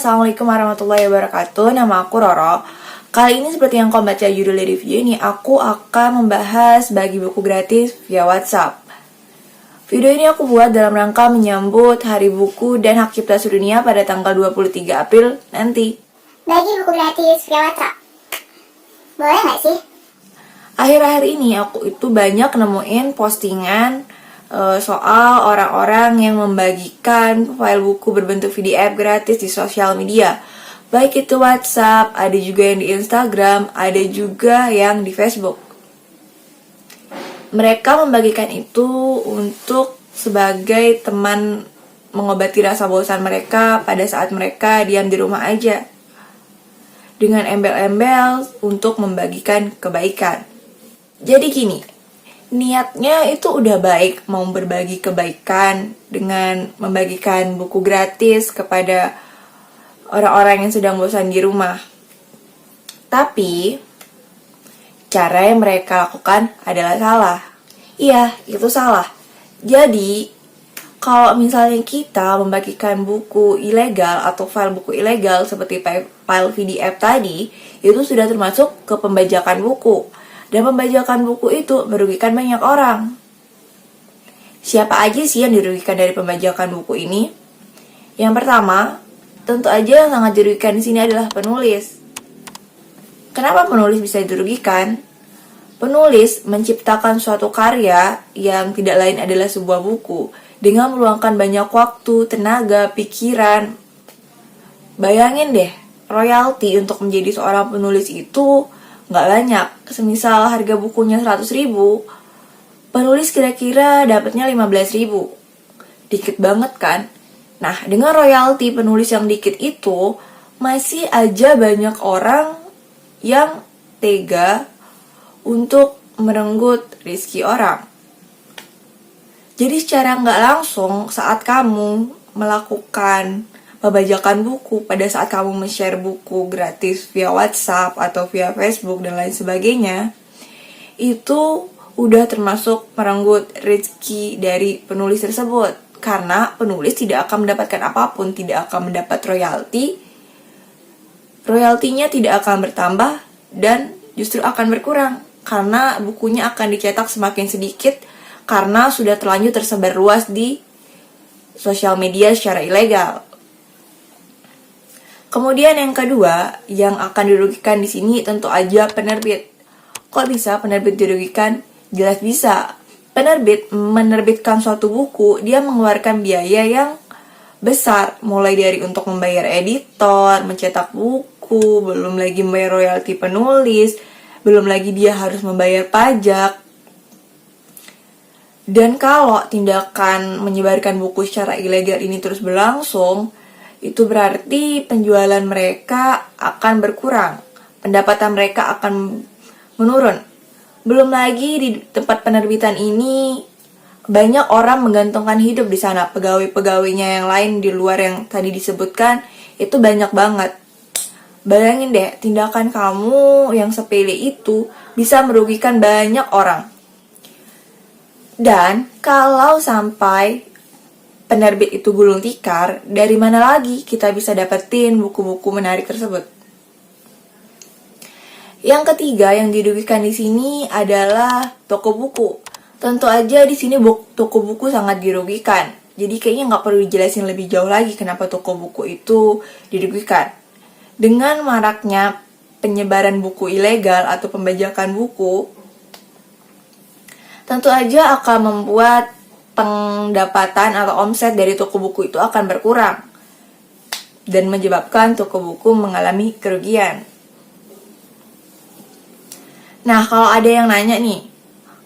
Assalamualaikum warahmatullahi wabarakatuh. Nama aku Roro. Kali ini seperti yang kau baca judul dari video ini, aku akan membahas bagi buku gratis via WhatsApp. Video ini aku buat dalam rangka menyambut Hari Buku dan Hak Cipta Sedunia pada tanggal 23 April nanti. Bagi buku gratis via WhatsApp, boleh nggak sih? Akhir-akhir ini aku itu banyak nemuin postingan soal orang-orang yang membagikan file buku berbentuk PDF gratis di sosial media. Baik itu WhatsApp, ada juga yang di Instagram, ada juga yang di Facebook. Mereka membagikan itu untuk sebagai teman mengobati rasa bosan mereka pada saat mereka diam di rumah aja. Dengan embel-embel untuk membagikan kebaikan. Jadi gini, niatnya itu udah baik, mau berbagi kebaikan dengan membagikan buku gratis kepada orang-orang yang sedang bosan di rumah. Tapi cara yang mereka lakukan adalah salah. Iya, itu salah. Jadi, kalau misalnya kita membagikan buku ilegal atau file buku ilegal seperti file PDF tadi, itu sudah termasuk ke pembajakan buku. Dan pembajakan buku itu merugikan banyak orang. Siapa aja sih yang dirugikan dari pembajakan buku ini? Yang pertama, tentu aja yang sangat dirugikan di sini adalah penulis. Kenapa penulis bisa dirugikan? Penulis menciptakan suatu karya yang tidak lain adalah sebuah buku dengan meluangkan banyak waktu, tenaga, pikiran. Bayangin deh, royalti untuk menjadi seorang penulis itu nggak banyak. Semisal harga bukunya 100.000, penulis kira-kira dapatnya 15.000. Dikit banget kan? Nah, dengan royalti penulis yang dikit itu, masih aja banyak orang yang tega untuk merenggut rezeki orang. Jadi secara nggak langsung saat kamu melakukan pembajakan buku, pada saat kamu men-share buku gratis via WhatsApp atau via Facebook dan lain sebagainya, itu udah termasuk merenggut rezeki dari penulis tersebut. Karena penulis tidak akan mendapatkan apapun, tidak akan mendapat royalti. Royaltinya tidak akan bertambah dan justru akan berkurang. Karena bukunya akan dicetak semakin sedikit karena sudah terlanjur tersebar luas di sosial media secara ilegal. Kemudian yang kedua, yang akan dirugikan di sini tentu aja penerbit. Kok bisa penerbit dirugikan? Jelas bisa. Penerbit menerbitkan suatu buku, dia mengeluarkan biaya yang besar, mulai dari untuk membayar editor, mencetak buku, belum lagi membayar royalti penulis, belum lagi dia harus membayar pajak. Dan kalau tindakan menyebarkan buku secara ilegal ini terus berlangsung, itu berarti penjualan mereka akan berkurang, pendapatan mereka akan menurun. Belum lagi di tempat penerbitan ini banyak orang menggantungkan hidup di sana, pegawai-pegawainya yang lain di luar yang tadi disebutkan itu banyak banget. Bayangin deh, tindakan kamu yang sepele itu bisa merugikan banyak orang. Dan kalau sampai penerbit itu gulung tikar, dari mana lagi kita bisa dapetin buku-buku menarik tersebut? Yang ketiga yang dirugikan di sini adalah toko buku. Tentu aja di sini toko buku sangat dirugikan. Jadi kayaknya nggak perlu dijelasin lebih jauh lagi kenapa toko buku itu dirugikan. Dengan maraknya penyebaran buku ilegal atau pembajakan buku, tentu aja akan membuat pendapatan atau omset dari toko buku itu akan berkurang dan menyebabkan toko buku mengalami kerugian. Nah, kalau ada yang nanya nih,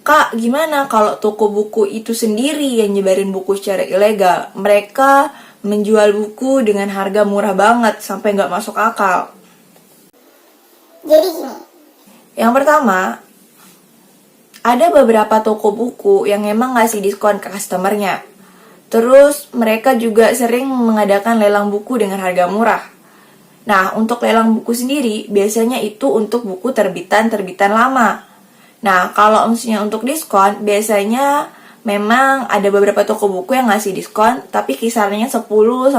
Kak, gimana kalau toko buku itu sendiri yang nyebarin buku secara ilegal? Mereka menjual buku dengan harga murah banget sampai nggak masuk akal. Jadi gini, Yang pertama, ada beberapa toko buku yang emang ngasih diskon ke customernya. Terus mereka juga sering mengadakan lelang buku dengan harga murah. Nah, untuk lelang buku sendiri biasanya itu untuk buku terbitan lama. Nah, kalau misalnya untuk diskon biasanya memang ada beberapa toko buku yang ngasih diskon tapi kisarannya 10-20%.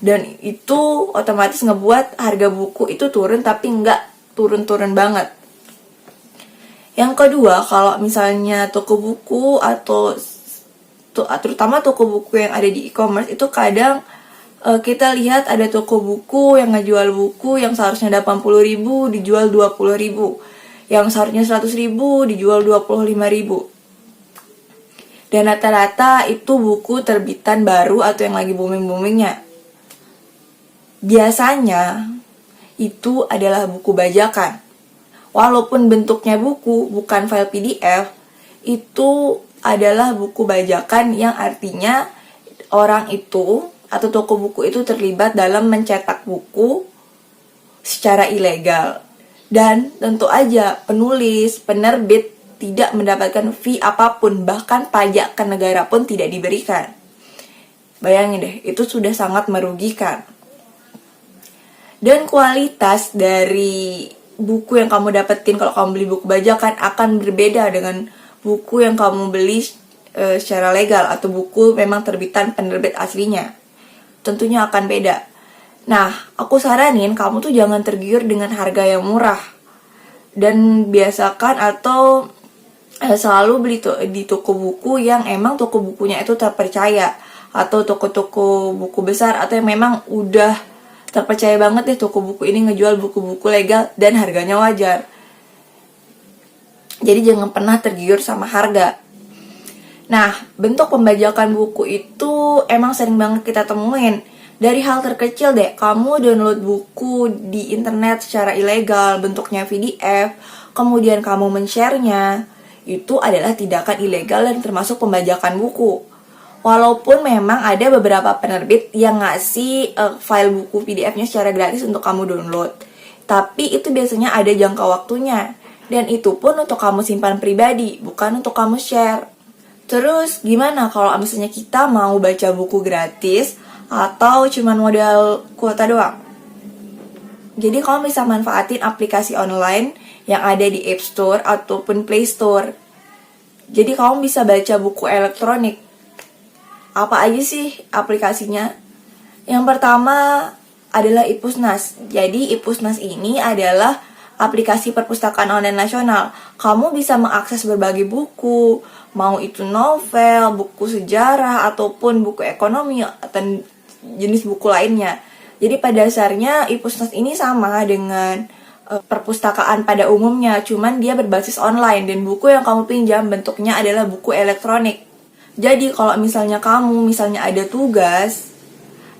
Dan itu otomatis ngebuat harga buku itu turun, tapi nggak turun-turun banget. Yang kedua, kalau misalnya toko buku atau terutama toko buku yang ada di e-commerce itu kadang kita lihat ada toko buku yang ngejual buku yang seharusnya 80.000 dijual 20.000, yang seharusnya 100.000 dijual 25.000. Dan rata-rata itu buku terbitan baru atau yang lagi booming-boomingnya. Biasanya itu adalah buku bajakan. Walaupun bentuknya buku, bukan file PDF, itu adalah buku bajakan yang artinya orang itu atau toko buku itu terlibat dalam mencetak buku secara ilegal. Dan tentu aja penulis, penerbit tidak mendapatkan fee apapun, bahkan pajak ke negara pun tidak diberikan. Bayangin deh, itu sudah sangat merugikan. Dan kualitas dari buku yang kamu dapetin kalau kamu beli buku bajakan akan berbeda dengan buku yang kamu beli secara legal atau buku memang terbitan penerbit aslinya. Tentunya akan beda. Nah, aku saranin kamu tuh jangan tergiur dengan harga yang murah. Dan biasakan atau selalu beli di toko buku yang emang toko bukunya itu terpercaya, atau toko-toko buku besar atau yang memang udah terpercaya banget deh toko buku ini ngejual buku-buku legal dan harganya wajar. Jadi jangan pernah tergiur sama harga. Nah, bentuk pembajakan buku itu emang sering banget kita temuin. Dari hal terkecil deh, kamu download buku di internet secara ilegal, bentuknya PDF, kemudian kamu men-share-nya, itu adalah tindakan ilegal dan termasuk pembajakan buku. Walaupun memang ada beberapa penerbit yang ngasih file buku PDF-nya secara gratis untuk kamu download, tapi itu biasanya ada jangka waktunya. Dan itu pun untuk kamu simpan pribadi, bukan untuk kamu share. Terus gimana kalau misalnya kita mau baca buku gratis atau cuman modal kuota doang? Jadi kamu bisa manfaatin aplikasi online yang ada di App Store ataupun Play Store. Jadi kamu bisa baca buku elektronik. Apa aja sih aplikasinya? Yang pertama adalah Ipusnas. Jadi Ipusnas ini adalah aplikasi perpustakaan online nasional. Kamu bisa mengakses berbagai buku, mau itu novel, buku sejarah, ataupun buku ekonomi atau jenis buku lainnya. Jadi pada dasarnya Ipusnas ini sama dengan perpustakaan pada umumnya, cuman dia berbasis online dan buku yang kamu pinjam bentuknya adalah buku elektronik. Jadi kalau misalnya ada tugas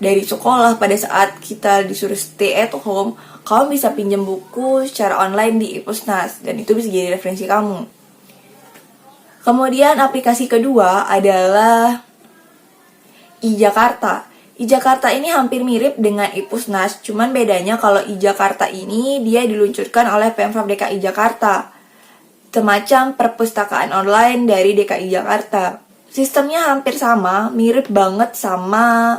dari sekolah pada saat kita disuruh stay at home, kamu bisa pinjam buku secara online di Ipusnas dan itu bisa jadi referensi kamu. Kemudian aplikasi kedua adalah iJakarta. iJakarta ini hampir mirip dengan Ipusnas, cuman bedanya kalau iJakarta ini dia diluncurkan oleh Pemprov DKI Jakarta, semacam perpustakaan online dari DKI Jakarta. Sistemnya hampir sama, mirip banget sama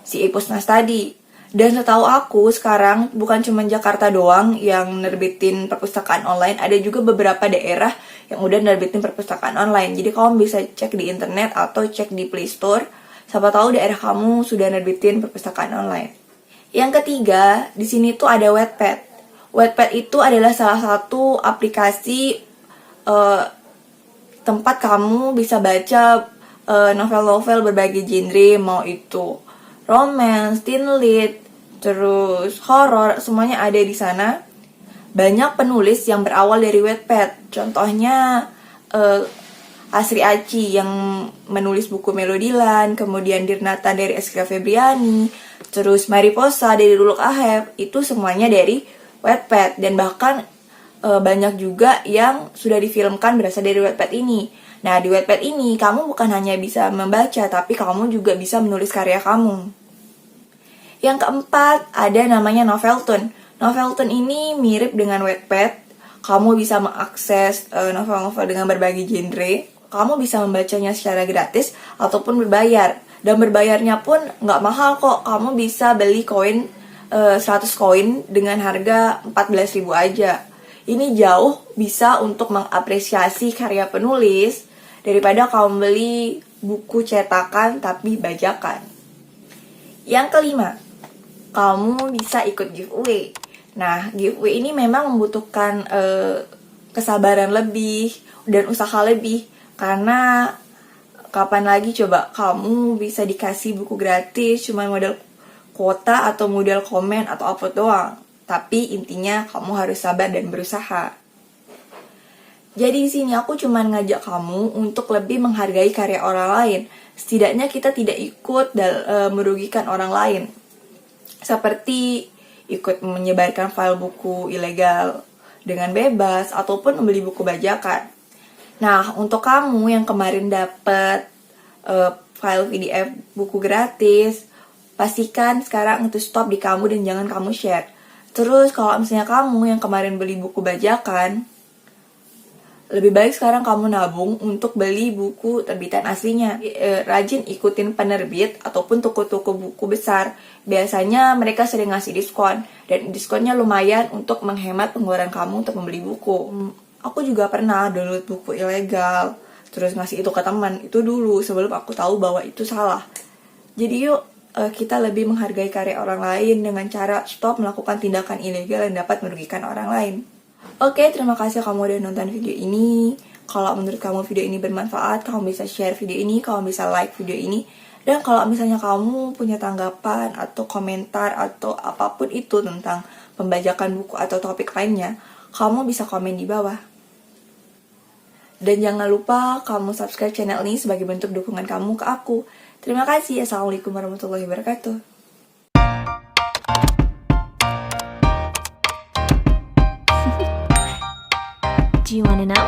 si Ipusnas tadi. Dan setahu aku sekarang bukan cuma Jakarta doang yang nerbitin perpustakaan online, ada juga beberapa daerah yang udah nerbitin perpustakaan online. Jadi kamu bisa cek di internet atau cek di Play Store, siapa tahu daerah kamu sudah nerbitin perpustakaan online. Yang ketiga, di sini tuh ada Wattpad. Wattpad itu adalah salah satu aplikasi tempat kamu bisa baca novel-novel berbagai genre, mau itu romance, teen lead, terus horror, semuanya ada di sana. Banyak penulis yang berawal dari Wattpad. Contohnya Asri Aci yang menulis buku Melodilan, kemudian Dirnata dari Eskila Febriani, terus Mariposa dari Luluk Aheb, itu semuanya dari Wattpad. Dan bahkan banyak juga yang sudah difilmkan berasal dari Wattpad ini. Nah, di Wattpad ini kamu bukan hanya bisa membaca, tapi kamu juga bisa menulis karya kamu. Yang keempat, ada namanya Novelton. Novelton ini mirip dengan Wattpad. Kamu bisa mengakses novel-novel dengan berbagai genre. Kamu bisa membacanya secara gratis ataupun berbayar. Dan berbayarnya pun nggak mahal kok. Kamu bisa beli koin 100 koin dengan harga 14.000 aja. Ini jauh bisa untuk mengapresiasi karya penulis daripada kamu beli buku cetakan tapi bajakan. Yang kelima, kamu bisa ikut giveaway. Nah, giveaway ini memang membutuhkan kesabaran lebih dan usaha lebih, karena kapan lagi coba kamu bisa dikasih buku gratis cuma modal kuota atau modal komen atau upload doang. Tapi intinya kamu harus sabar dan berusaha. Jadi di sini aku cuma ngajak kamu untuk lebih menghargai karya orang lain. Setidaknya kita tidak ikut merugikan orang lain. Seperti ikut menyebarkan file buku ilegal dengan bebas ataupun membeli buku bajakan. Nah, untuk kamu yang kemarin dapat file PDF buku gratis, pastikan sekarang itu stop di kamu dan jangan kamu share. Terus kalau misalnya kamu yang kemarin beli buku bajakan, lebih baik sekarang kamu nabung untuk beli buku terbitan aslinya. Rajin ikutin penerbit ataupun toko-toko buku besar. Biasanya mereka sering ngasih diskon, dan diskonnya lumayan untuk menghemat pengeluaran kamu untuk membeli buku. Aku juga pernah download buku ilegal, terus ngasih itu ke teman. Itu dulu sebelum aku tahu bahwa itu salah. Jadi yuk kita lebih menghargai karya orang lain dengan cara stop melakukan tindakan ilegal yang dapat merugikan orang lain. Oke, terima kasih kamu udah nonton video ini. Kalau menurut kamu video ini bermanfaat, kamu bisa share video ini, kamu bisa like video ini. Dan kalau misalnya kamu punya tanggapan atau komentar atau apapun itu tentang pembajakan buku atau topik lainnya, kamu bisa komen di bawah. Dan jangan lupa kamu subscribe channel ini sebagai bentuk dukungan kamu ke aku. Terima kasih. Assalamualaikum warahmatullahi wabarakatuh. Do you want to know?